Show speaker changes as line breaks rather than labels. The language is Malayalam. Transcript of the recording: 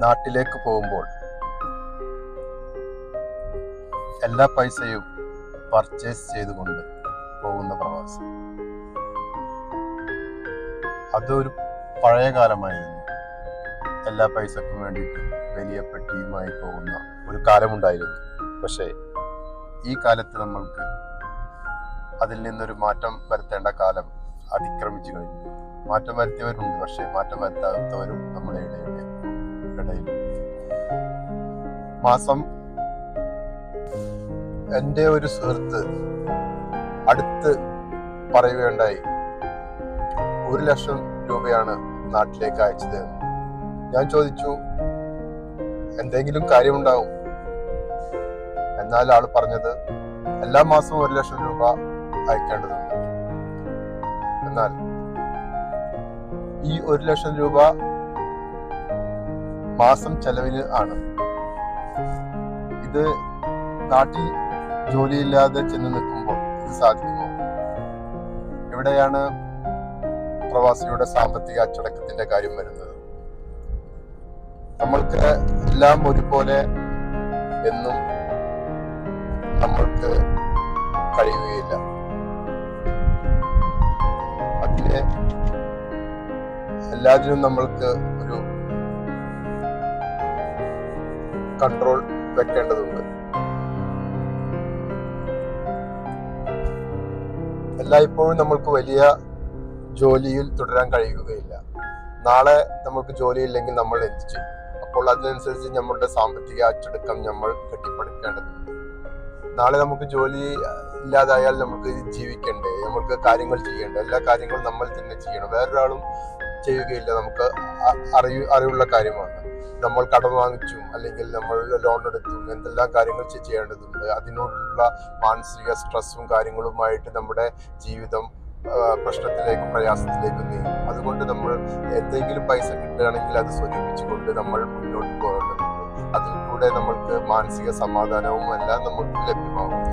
നാട്ടിലേക്ക് പോകുമ്പോൾ എല്ലാ പൈസയും പർച്ചേസ് ചെയ്തുകൊണ്ട് പോകുന്ന പ്രവാസി. അതൊരു പഴയ കാലമായിരുന്നു. എല്ലാ പൈസക്കും വേണ്ടിയിട്ട് വലിയ പെട്ടിയുമായി പോകുന്ന ഒരു കാലമുണ്ടായിരുന്നു. പക്ഷേ ഈ കാലത്ത് നമ്മൾക്ക് അതിൽ നിന്നൊരു മാറ്റം വരുത്തേണ്ട കാലം അതിക്രമിച്ചു കഴിഞ്ഞു. മാറ്റം വരുത്തിയവരുണ്ട്, പക്ഷേ മാറ്റം വരുത്താത്തവരും നമ്മുടെ ഇടയിൽ. മാസം എൻ്റെ ഒരു സുഹൃത്ത് അടുത്ത് പറയുകയുണ്ടായി, 1,00,000 രൂപയാണ് നാട്ടിലേക്ക് അയച്ചത്. ഞാൻ ചോദിച്ചു, എന്തെങ്കിലും കാര്യമുണ്ടാവും? എന്നാൽ ആൾ പറഞ്ഞത്, എല്ലാ മാസവും 1,00,000 രൂപ അയക്കേണ്ടതുണ്ട്. എന്നാൽ ഈ 1,00,000 രൂപ മാസം ചെലവിന് ആണ്. ഇത് നാട്ടിൽ ജോലിയില്ലാതെ ചെന്ന് നിൽക്കുമ്പോൾ ഇത് സാധിക്കുമോ? എവിടെയാണ് പ്രവാസിയുടെ സാമ്പത്തിക അച്ചടക്കത്തിന്റെ കാര്യം വരുന്നത്? നമ്മൾക്ക് എല്ലാം ഒരുപോലെ എന്നും നമ്മൾക്ക് കഴിയുകയില്ല. അതിനെ എല്ലാത്തിനും നമ്മൾക്ക് ഒരു കൺട്രോൾ വെക്കേണ്ടതുണ്ട്. എല്ലായ്പ്പോഴും നമ്മൾക്ക് വലിയ ജോലിയിൽ തുടരാൻ കഴിയുകയില്ല. നാളെ നമ്മൾക്ക് ജോലിയില്ലെങ്കിൽ നമ്മൾ എന്ത് ചെയ്യും? അപ്പോൾ അതിനനുസരിച്ച് നമ്മളുടെ സാമ്പത്തിക അച്ചടക്കം നമ്മൾ കെട്ടിപ്പടുക്കേണ്ടതുണ്ട്. നാളെ നമുക്ക് ജോലി ഇല്ലാതായാൽ നമുക്ക് ജീവിക്കണ്ടേ? നമുക്ക് കാര്യങ്ങൾ ചെയ്യണ്ടേ? എല്ലാ കാര്യങ്ങളും നമ്മൾ തന്നെ ചെയ്യണം. വേറൊരാളും ചെയ്യുകയില്ല. നമുക്ക് അറിവുള്ള കാര്യമാണ്. നമ്മൾ കടം വാങ്ങിച്ചും അല്ലെങ്കിൽ നമ്മൾ ലോൺ എടുത്തും എന്തെല്ലാം കാര്യങ്ങൾ ചെയ്യേണ്ടതുണ്ട്. അതിനോടുള്ള മാനസിക സ്ട്രെസ്സും കാര്യങ്ങളുമായിട്ട് നമ്മുടെ ജീവിതം പ്രശ്നത്തിലേക്കും പ്രയാസത്തിലേക്കും നീങ്ങും. അതുകൊണ്ട് നമ്മൾ എന്തെങ്കിലും പൈസ കിട്ടുകയാണെങ്കിൽ അത് സ്വരൂപിച്ചുകൊണ്ട് നമ്മൾ മുന്നോട്ട് പോകേണ്ടതുണ്ട്. അതിൽ കൂടെ നമ്മൾക്ക് മാനസിക സമാധാനവും എല്ലാം നമുക്ക് ലഭ്യമാകും.